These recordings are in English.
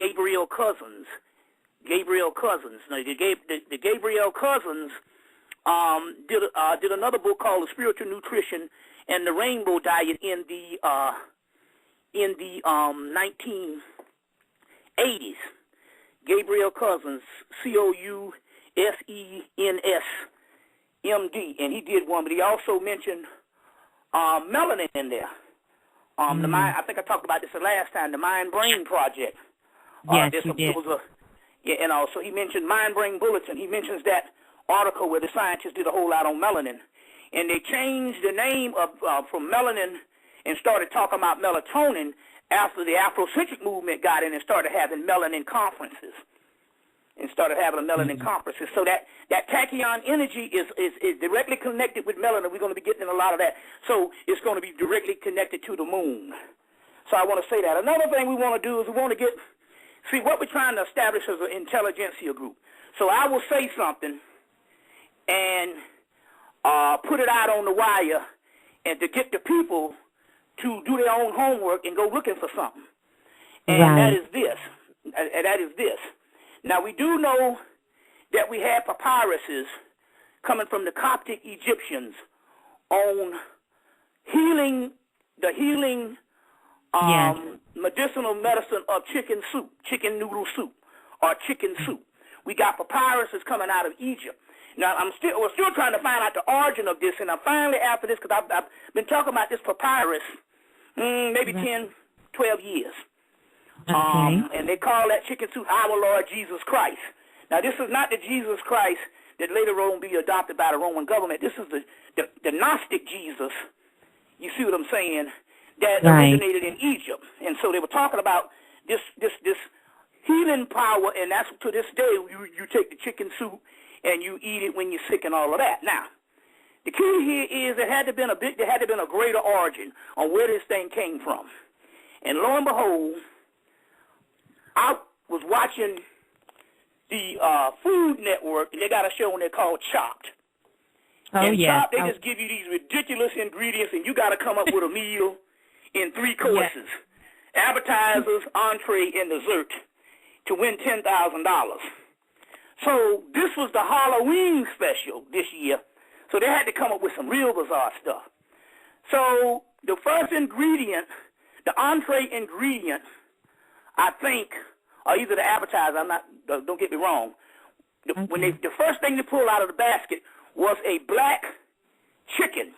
Gabriel Cousins. Now, the Gabriel Cousins did another book called The Spiritual Nutrition and the Rainbow Diet in the 1980s. Gabriel Cousins, Cousens, MD, and he did one, but he also mentioned melanin in there. The mind, I think I talked about this the last time, the Mind Brain Project. Yes, you did. And also he mentioned Mind Brain Bulletin. He mentions that article where the scientists did a whole lot on melanin, and they changed the name of from melanin and started talking about melatonin after the Afrocentric movement got in and started having melanin conferences. So that tachyon energy is directly connected with melanin. We're going to be getting a lot of that. So it's going to be directly connected to the moon. So I want to say that. Another thing we want to do is we want to see what we're trying to establish as an intelligentsia group. So I will say something and put it out on the wire and to get the people to do their own homework and go looking for something. And that is this. Now, we do know that we have papyruses coming from the Coptic Egyptians on healing medicinal medicine of chicken noodle soup, or chicken soup. We got papyruses coming out of Egypt. Now, we're still trying to find out the origin of this, and I'm finally after this, because I've been talking about this papyrus maybe 10, 12 years. And they call that chicken soup our Lord Jesus Christ. Now, this is not the Jesus Christ that later on be adopted by the Roman government. This is the Gnostic Jesus, you see what I'm saying, that originated in Egypt. And so they were talking about this healing power, and that's to this day, you take the chicken soup and you eat it when you're sick and all of that. Now, the key here is there had to been a greater origin on where this thing came from. And lo and behold, I was watching the Food Network, and they got a show on there called Chopped. Chopped, they just give you these ridiculous ingredients, and you got to come up with a meal in 3 courses, appetizers, entree, and dessert to win $10,000. So this was the Halloween special this year, so they had to come up with some real bizarre stuff. So the first ingredient, the entree ingredient, I think, or either the appetizer, don't get me wrong, the first thing they pulled out of the basket was a black chicken.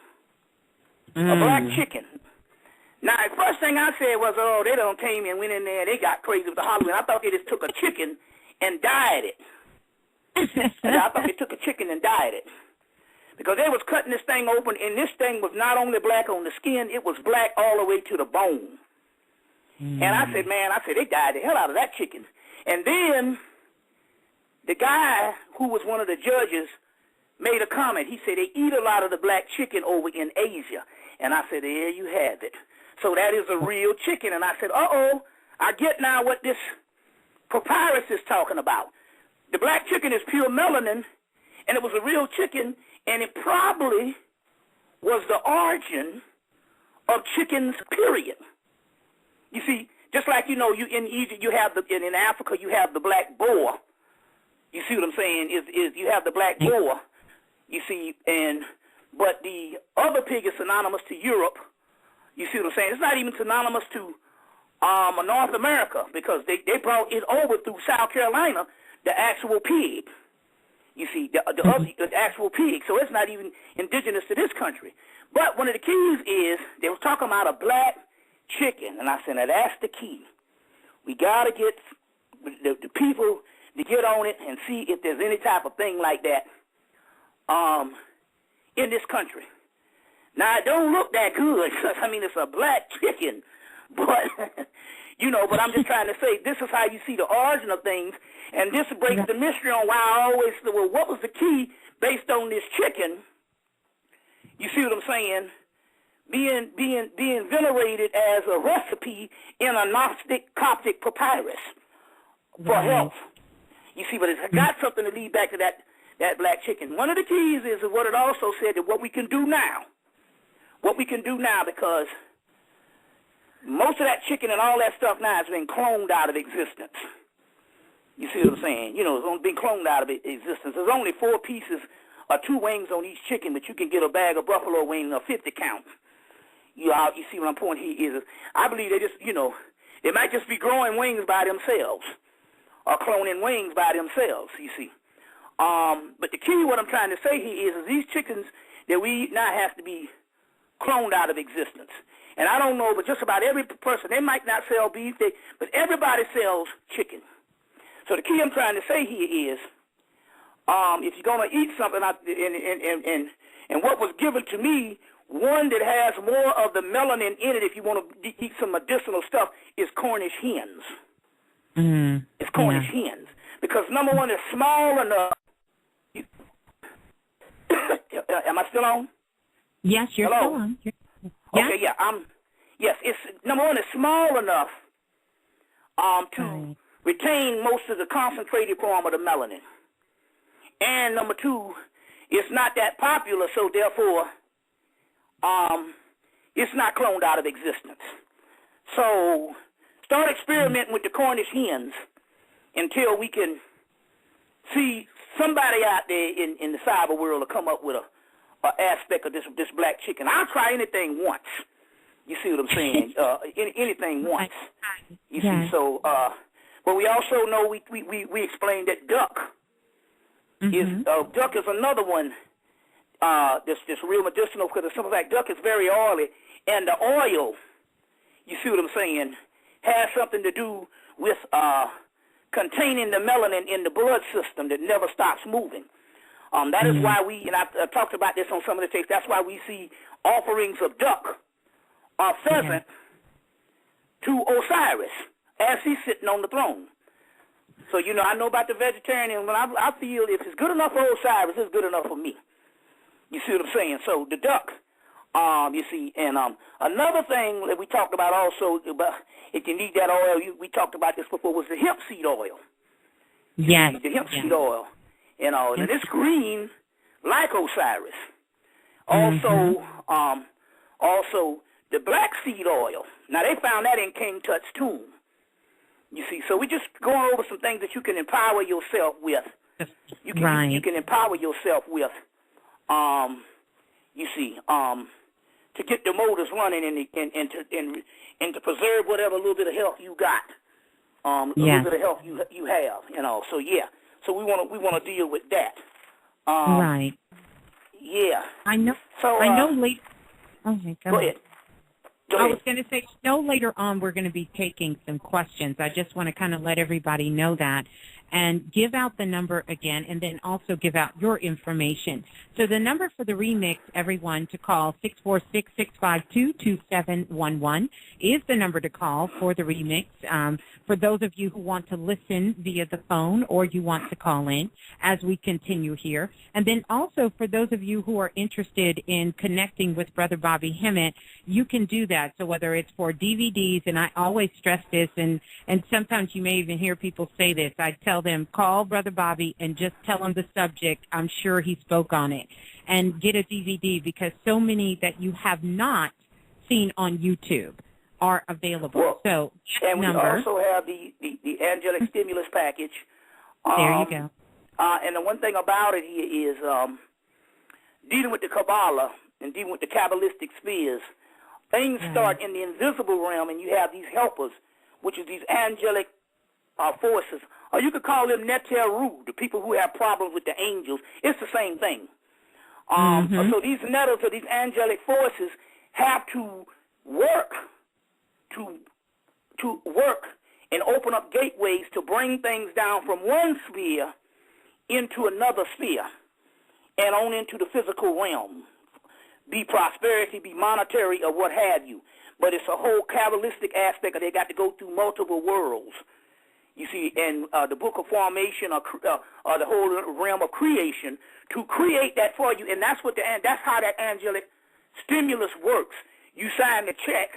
A black chicken. Now, the first thing I said was, oh, they done came and went in there and they got crazy with the Halloween. I thought they just took a chicken and dyed it. I thought they took a chicken and dyed it. Because they was cutting this thing open, and this thing was not only black on the skin, it was black all the way to the bone. And I said, they dyed the hell out of that chicken. And then the guy who was one of the judges made a comment. He said they eat a lot of the black chicken over in Asia. And I said, there you have it. So that is a real chicken. And I said, I get now what this papyrus is talking about. The black chicken is pure melanin, and it was a real chicken, and it probably was the origin of chickens, period. You see, just like, you in Egypt, you have in Africa, you have the black boar. You see what I'm saying? You have the black boar, you see, but the other pig is synonymous to Europe. You see what I'm saying? It's not even synonymous to North America, because they brought it over through South Carolina, the actual pig. You see, the actual pig. So it's not even indigenous to this country. But one of the keys is they were talking about a black chicken, and I said, now that's the key. We got to get the people to get on it and see if there's any type of thing like that in this country. Now, it don't look that good, because, it's a black chicken, but, but I'm just trying to say this is how you see the origin of things, and this breaks the mystery on why I always said, well, what was the key based on this chicken? You see what I'm saying? Being venerated as a recipe in a Gnostic Coptic papyrus for health. You see, but it's got something to lead back to that black chicken. One of the keys is what it also said, that what we can do now, because most of that chicken and all that stuff now has been cloned out of existence. You see what I'm saying? You know, it's been cloned out of existence. There's only 4 pieces or 2 wings on each chicken, but you can get a bag of buffalo wings, a 50 count. You see what I'm pointing here is, I believe they just, you know, they might just be growing wings by themselves or cloning wings by themselves, you see. But the key, what I'm trying to say here is these chickens that we eat now have to be cloned out of existence. And I don't know, but just about every person, they might not sell beef, but everybody sells chicken. So the key I'm trying to say here is, if you're going to eat something, and what was given to me, one that has more of the melanin in it, if you want to eat some medicinal stuff, is Cornish hens. Mm, it's Cornish hens. Because, number one, it's small enough. Am I still on? Yes, you're Hello? still on. Okay, yeah. Yes, it's, number one, it's small enough to retain most of the concentrated form of the melanin. And number 2, it's not that popular, so therefore, it's not cloned out of existence. So start experimenting with the Cornish hens until we can see somebody out there in the cyber world to come up with a aspect of this black chicken. I'll try anything once. You see what I'm saying? Anything once. You see, so but we also know we explained that duck is another one that's real medicinal, because the simple fact duck is very oily, and the oil, you see what I'm saying, has something to do with containing the melanin in the blood system that never stops moving. That is why we, and I talked about this on some of the tapes, that's why we see offerings of duck or pheasant to Osiris as he's sitting on the throne. So, you know, I know about the vegetarian, but I feel if it's good enough for Osiris, it's good enough for me. You see what I'm saying? So the duck, you see, and another thing that we talked about also, about if you need that oil, we talked about this before, was the hemp seed oil. Yes. The hemp seed oil. You know, and it's green like Osiris. Also, also the black seed oil. Now, they found that in King Tut's tomb. You see, so we just going over some things that you can empower yourself with. You can empower yourself with. You see, to get the motors running and to preserve whatever little bit of health you got, a little bit of health you have, you know. So yeah, so we want to deal with that. Right. Yeah. I know. So I know. Later. Okay, go ahead. I was going to say, later on we're going to be taking some questions. I just want to kind of let everybody know that and give out the number again, and then also give out your information. So the number for the remix, everyone, to call, 646-652-2711, is the number to call for the remix. For those of you who want to listen via the phone or you want to call in as we continue here. And then also for those of you who are interested in connecting with Brother Bobby Hemmit, you can do that. So whether it's for DVDs, and I always stress this, and sometimes you may even hear people say this, I tell them, call Brother Bobby and just tell him the subject. I'm sure he spoke on it. And get a DVD, because so many that you have not seen on YouTube are available. Well, so and we number. also have the angelic stimulus package. There you go. And the one thing about it here is dealing with the Kabbalah and dealing with the Kabbalistic spheres. Things start in the invisible realm, and you have these helpers, which is these angelic forces. Or you could call them Neteru, the people who have problems with the angels. It's the same thing. So these nettles or these angelic forces have to work and open up gateways to bring things down from one sphere into another sphere and on into the physical realm. Be prosperity, be monetary, or what have you. But it's a whole Kabbalistic aspect, they got to go through multiple worlds. You see, and the book of formation or the whole realm of creation to create that for you, and that's how that angelic stimulus works. You sign the check,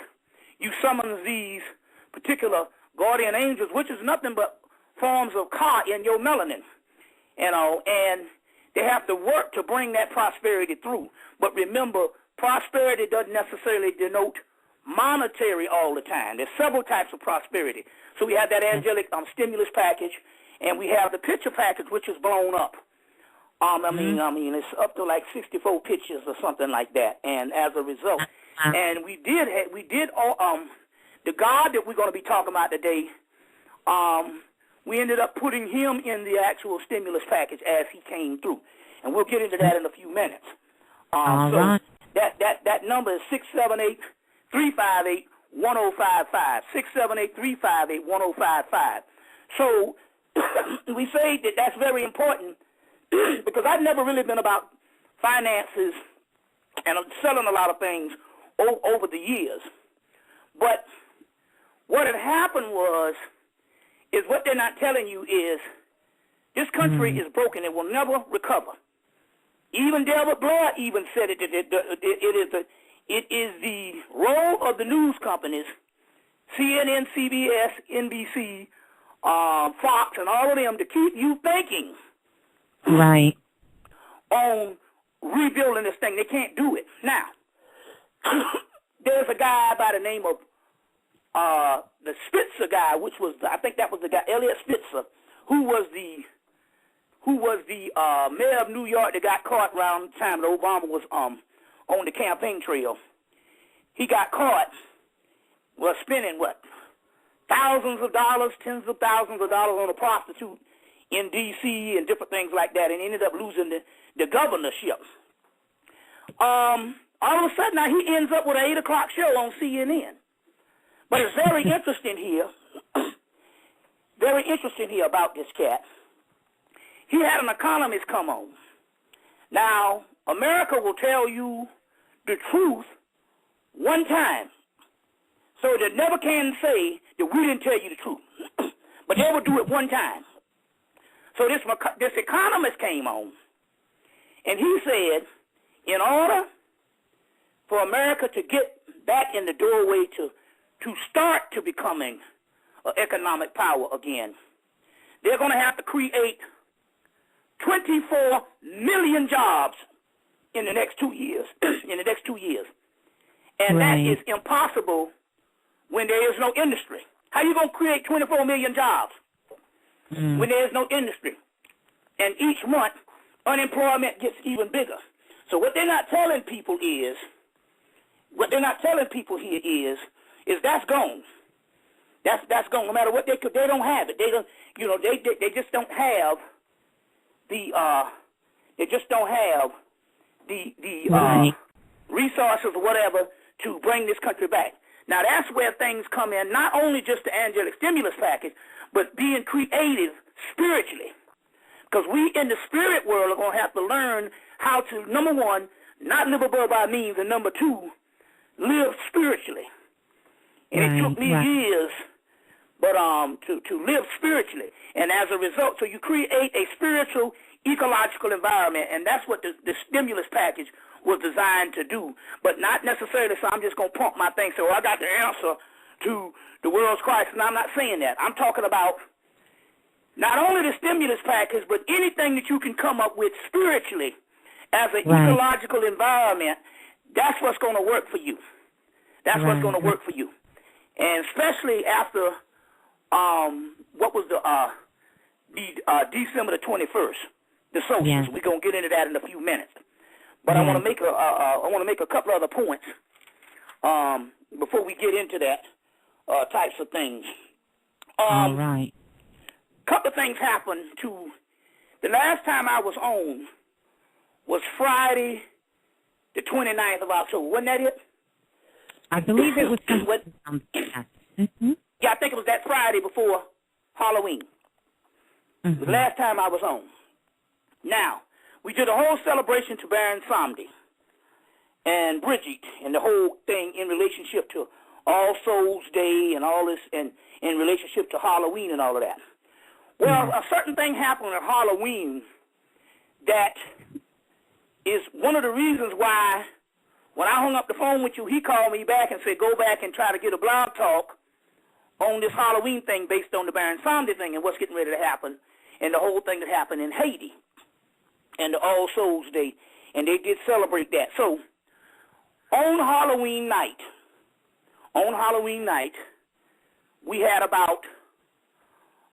you summon these particular guardian angels, which is nothing but forms of Ka in your melanin, you know, and they have to work to bring that prosperity through. But remember, prosperity doesn't necessarily denote monetary all the time. There's several types of prosperity. So we have that angelic stimulus package, and we have the picture package, which is blown up. I mean, it's up to like 64 pictures or something like that. And as a result, and we did the God that we're going to be talking about today. We ended up putting him in the actual stimulus package as he came through, and we'll get into that in a few minutes. So that number is 678-358-1055. 678-358-1055. So we say that that's very important because I've never really been about finances and selling a lot of things over the years. But what had happened is what they're not telling you is this country is broken. It will never recover. Even Delbert Blair even said it. It is the role of the news companies, CNN, CBS, NBC, Fox, and all of them to keep you thinking on rebuilding this thing. They can't do it. Now, there's a guy by the name of the Spitzer guy, which was, I think that was the guy, Elliot Spitzer, who was the mayor of New York that got caught around the time that Obama was on the campaign trail. He got caught, spending thousands of dollars, tens of thousands of dollars on a prostitute in D.C. and different things like that, and ended up losing the governorship. All of a sudden, now he ends up with an 8 o'clock show on CNN. But it's very interesting here, about this cat. He had an economist come on. Now, America will tell you the truth one time. So they never can say that we didn't tell you the truth. But they will do it one time. So this economist came on, and he said, in order for America to get back in the doorway to start to becoming an economic power again, they're going to have to create 24 million jobs in the next 2 years. And that is impossible when there is no industry. How are you going to create 24 million jobs when there is no industry? And each month, unemployment gets even bigger. So what they're not telling people here is that's gone. That's gone. No matter what they don't have it. They don't. They just don't have the. They just don't have the resources or whatever to bring this country back. Now that's where things come in. Not only just the angelic stimulus package, but being creative spiritually. Because we in the spirit world are going to have to learn how to, number one, not live above our means, and number two, live spiritually. And it took me years, but to live spiritually. And as a result, so you create a spiritual, ecological environment, and that's what the stimulus package was designed to do. But not necessarily so I'm just going to pump my thing, so I got the answer to the world's crisis. And I'm not saying that. I'm talking about not only the stimulus package, but anything that you can come up with spiritually as an ecological environment. That's what's going to work for you. That's what's going to work for you. And especially after what was the December the 21st, the solstice. We're going to get into that in a few minutes. But I want to make a couple other points before we get into that types of things. All right. Couple of things happened to the last time I was on was Friday the 29th of October. Wasn't that it? I believe it was Yeah, I think it was that Friday before Halloween. The last time I was on. Now, we did a whole celebration to Baron Samedi and Bridget and the whole thing in relationship to All Souls Day and all this, and in relationship to Halloween and all of that. Well, a certain thing happened at Halloween that is one of the reasons why when I hung up the phone with you, he called me back and said, go back and try to get a blog talk on this Halloween thing based on the Baron Samedi thing and what's getting ready to happen and the whole thing that happened in Haiti and the All Souls Day. And they did celebrate that. So on Halloween night, on Halloween night, we had about